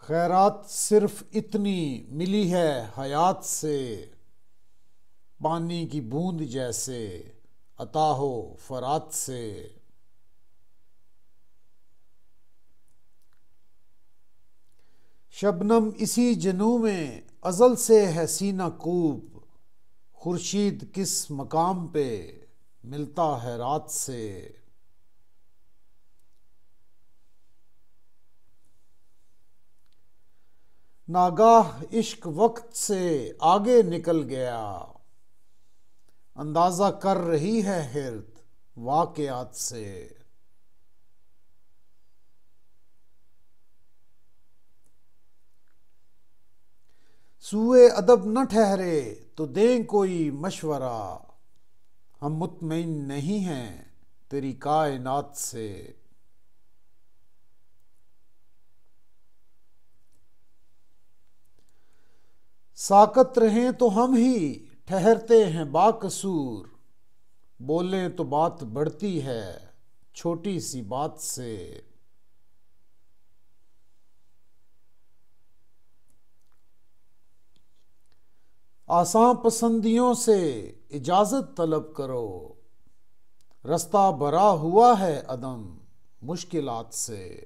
خیرات صرف اتنی ملی ہے حیات سے، پانی کی بوند جیسے عطا ہو فرات سے۔ شبنم اسی جنوں میں ازل سے ہے سینہ کوب، خورشید کس مقام پہ ملتا ہے رات سے۔ ناگاہ عشق وقت سے آگے نکل گیا، اندازہ کر رہی ہے حیرت واقعات سے۔ سوئے ادب نہ ٹھہرے تو دیں کوئی مشورہ، ہم مطمئن نہیں ہیں تیری کائنات سے۔ ساکت رہیں تو ہم ہی ٹھہرتے ہیں باقصور، بولیں تو بات بڑھتی ہے چھوٹی سی بات سے۔ آساں پسندیوں سے اجازت طلب کرو، رستہ برا ہوا ہے عدم مشکلات سے۔